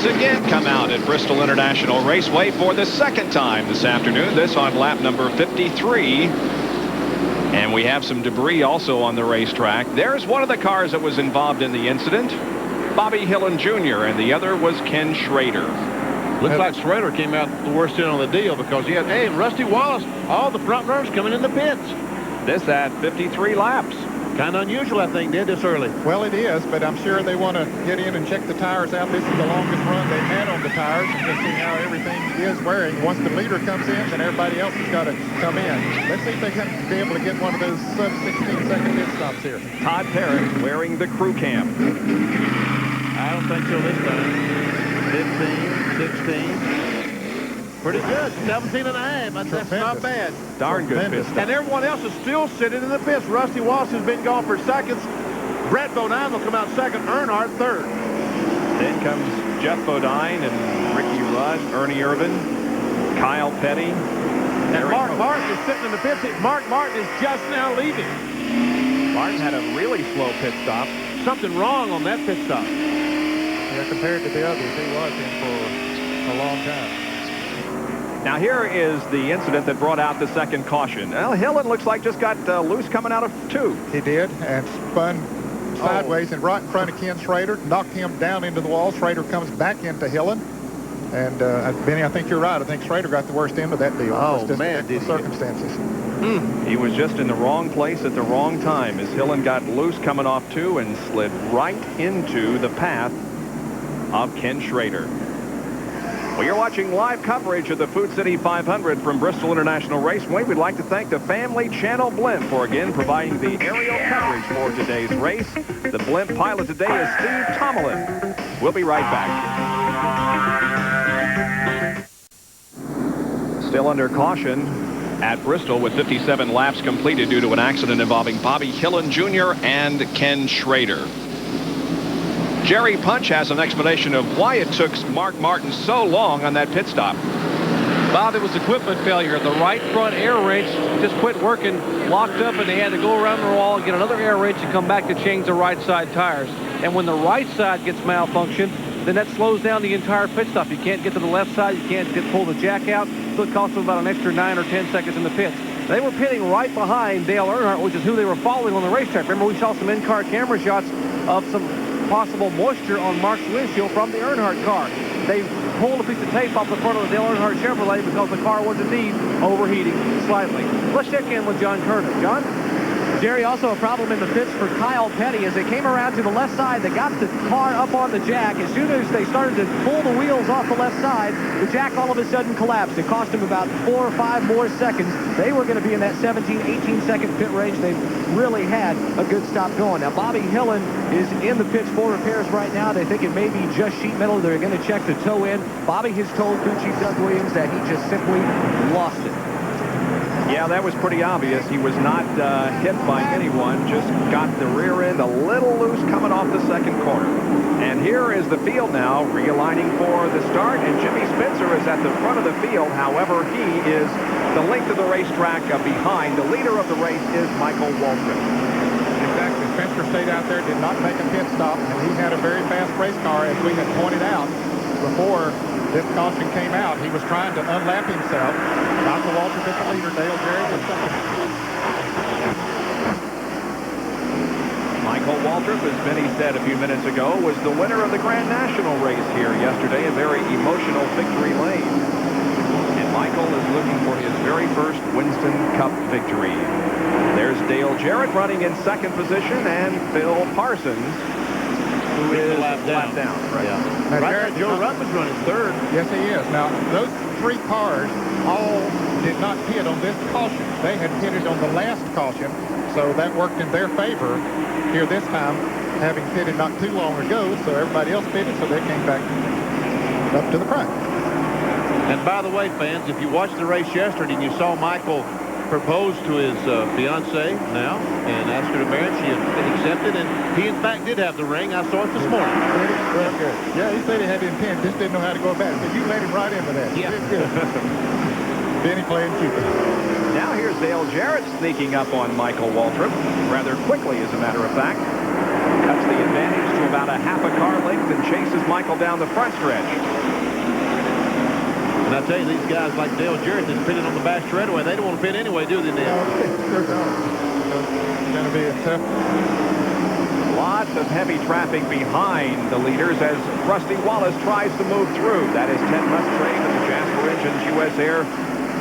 once again come out at Bristol International Raceway for the second time this afternoon. This on lap number 53. And we have some debris also on the racetrack. There's one of the cars that was involved in the incident, Bobby Hillin Jr., and the other was Ken Schrader. Looks like Schrader came out the worst end on the deal because he had, hey, Rusty Wallace, all the front runners coming in the pits. This at 53 laps. Kind of unusual, I think, did this early. Well, it is, but I'm sure they want to get in and check the tires out. This is the longest run they've had on the tires and to see how everything is wearing. Once the leader comes in, then everybody else has got to come in. Let's see if they can be able to get one of those sub-16-second pit stops here. Todd Perry wearing the crew cam. I don't think so this time. 15, 16. Pretty good. 17 and a half. That's not bad. Darn good pit stop. And everyone else is still sitting in the pits. Rusty Wallace has been gone for seconds. Brett Bodine will come out second. Earnhardt third. Then comes Jeff Bodine and Ricky Rudd, Ernie Irvin, Kyle Petty. And Mark Martin is sitting in the pits. Mark Martin is just now leaving. Martin had a really slow pit stop. Something wrong on that pit stop. Yeah, compared to the others, he was in for a long time. Now here is the incident that brought out the second caution. Well, Hillin looks like just got loose coming out of two. He did, and spun sideways and right in front of Ken Schrader, knocked him down into the wall. Schrader comes back into Hillin. And Benny, I think you're right. I think Schrader got the worst end of that deal. Oh, man, did the circumstances. He was just in the wrong place at the wrong time as Hillin got loose coming off two and slid right into the path of Ken Schrader. Well, you're watching live coverage of the Food City 500 from Bristol International Raceway. We'd like to thank the Family Channel Blimp for again providing the aerial coverage for today's race. The Blimp pilot today is Steve Tomlin. We'll be right back. Still under caution at Bristol with 57 laps completed due to an accident involving Bobby Hillin Jr. and Ken Schrader. Jerry Punch has an explanation of why it took Mark Martin so long on that pit stop. Bob, it was equipment failure. The right front air wrench just quit working, locked up, and they had to go around the wall and get another air wrench and come back to change the right side tires. And when the right side gets malfunctioned, then that slows down the entire pit stop. You can't get to the left side. You can't pull the jack out. So it costs them about an extra 9 or 10 seconds in the pits. They were pitting right behind Dale Earnhardt, which is who they were following on the racetrack. Remember, we saw some in-car camera shots of some possible moisture on Mark's windshield from the Earnhardt car. They pulled a piece of tape off the front of the Dale Earnhardt Chevrolet because the car was indeed overheating slightly. Let's check in with John Kerner. John? Jerry, also a problem in the pits for Kyle Petty as they came around to the left side. They got the car up on the jack. As soon as they started to pull the wheels off the left side, the jack all of a sudden collapsed. It cost them about 4 or 5 more seconds. They were going to be in that 17, 18-second pit range. They really had a good stop going. Now, Bobby Hillin is in the pits for repairs right now. They think it may be just sheet metal. They're going to check the toe in. Bobby has told crew chief Doug Williams that he just simply lost it. Yeah, that was pretty obvious. He was not hit by anyone, just got the rear end a little loose coming off the second corner. And here is the field now, realigning for the start, and Jimmy Spencer is at the front of the field. However, he is the length of the racetrack behind. The leader of the race is Michael Waltrip. Exactly. Spencer stayed out there, did not make a pit stop, and he had a very fast race car, as we had pointed out before this caution came out. He was trying to unlap himself. Michael Waltrip is the leader. Dale Jarrett was second. Michael Waltrip, as Benny said a few minutes ago, was the winner of the Grand National race here yesterday, a very emotional victory lane. And Michael is looking for his very first Winston Cup victory. There's Dale Jarrett running in second position, and Phil Parsons, who is lap down. Right. Yeah. Now, Jarrett, Joe Ruttman's running third. Yes, he is. Now, those 3 cars all did not pit on this caution. They had pitted on the last caution, so that worked in their favor here this time, having pitted not too long ago, so everybody else pitted, so they came back up to the front. And by the way, fans, if you watched the race yesterday and you saw Michael propose to his fiancée now and asked her to marry, she accepted, and he in fact did have the ring. I saw it this morning. Real good. Yeah, he said he had the intent, just didn't know how to go about it. So you led him right into that. Yeah. Good. Benny playing Cupid. Now here's Dale Jarrett sneaking up on Michael Waltrip rather quickly, as a matter of fact. Cuts the advantage to about a half a car length and chases Michael down the front stretch. And I tell you, these guys like Dale Jarrett that's pitted on the back straightaway, they don't want to pit anyway, do they, Neil? No, sure don't. It's going to be a tough. Lots of heavy traffic behind the leaders as Rusty Wallace tries to move through. That is Ted Musgrave and the Jasper Engines U.S. Air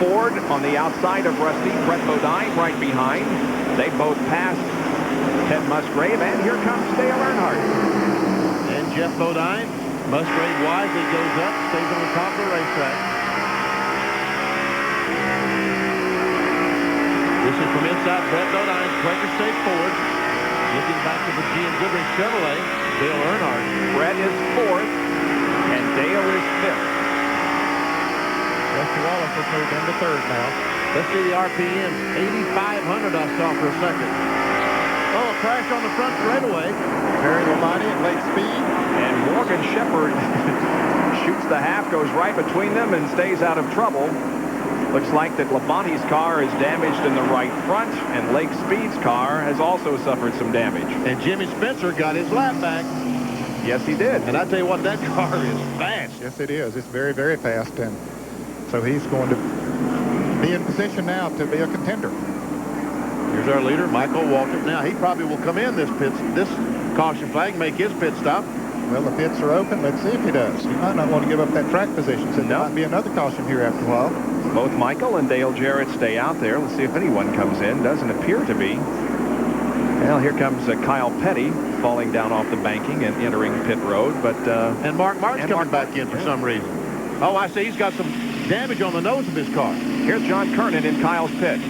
Ford on the outside of Rusty. Brett Bodine right behind. They both passed Ted Musgrave, and here comes Dale Earnhardt. And Jeff Bodine. Musgrave wisely goes up, stays on the top of the racetrack. This is from inside Brett Bodine's Quaker State Ford. Looking back to the GM Goodrich Chevrolet, Dale Earnhardt. Brett is 4th, and Dale is 5th. Rusty Wallace has moved into 3rd now. Let's see the RPM. 8,500 I saw for a second. Oh, a crash on the front straightaway. Terry Labonte at late speed. And Morgan Shepherd shoots the half, goes right between them, and stays out of trouble. Looks like that Labonte's car is damaged in the right front, and Lake Speed's car has also suffered some damage. And Jimmy Spencer got his lap back. Yes, he did. And I tell you what, that car is fast. Yes, it is. It's very, very fast. And so he's going to be in position now to be a contender. Here's our leader, Michael Waltrip. Now, he probably will come in this caution flag, make his pit stop. Well, the pits are open. Let's see if he does. He might not want to give up that track position, so there might be another caution here after a while. Both Michael and Dale Jarrett stay out there. Let's see if anyone comes in. Doesn't appear to be. Well, here comes Kyle Petty falling down off the banking and entering pit road. But and Mark Martin's coming back in for some reason. Oh, I see. He's got some damage on the nose of his car. Here's John Kernan in Kyle's pit.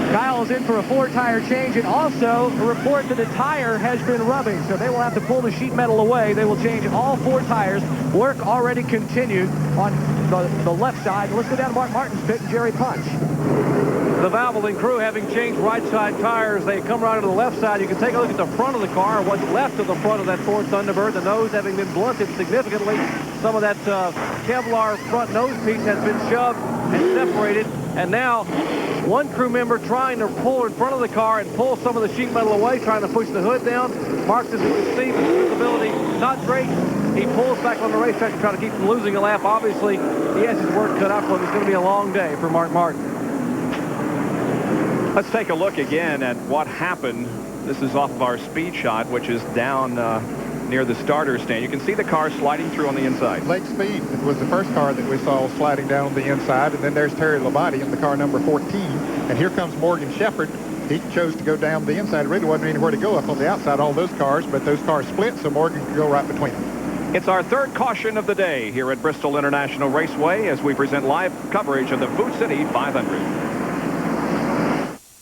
Kyle is in for a 4-tire change, and also a report that a tire has been rubbing, so they will have to pull the sheet metal away. They will change all 4 tires. Work already continued on the left side. Let's go down to Mark Martin's pit and Jerry Punch. The Valvoline crew having changed right side tires, they come right to the left side. You can take a look at the front of the car, what's left of the front of that Ford Thunderbird, the nose having been blunted significantly. Some of that Kevlar front nose piece has been shoved and separated, and now one crew member trying to pull in front of the car and pull some of the sheet metal away, trying to push the hood down. Mark, as you can see, the visibility not great. He pulls back on the racetrack to try to keep from losing a lap. Obviously, he has his work cut out for him. It's going to be a long day for Mark Martin. Let's take a look again at what happened. This is off of our speed shot, which is down near the starter stand. You can see the car sliding through on the inside. Lake Speed was the first car that we saw sliding down on the inside, and then there's Terry Labonte in the car number 14. And here comes Morgan Shepherd. He chose to go down the inside. Really wasn't anywhere to go up on the outside, all those cars, but those cars split, so Morgan could go right between them. It's our 3rd caution of the day here at Bristol International Raceway as we present live coverage of the Food City 500.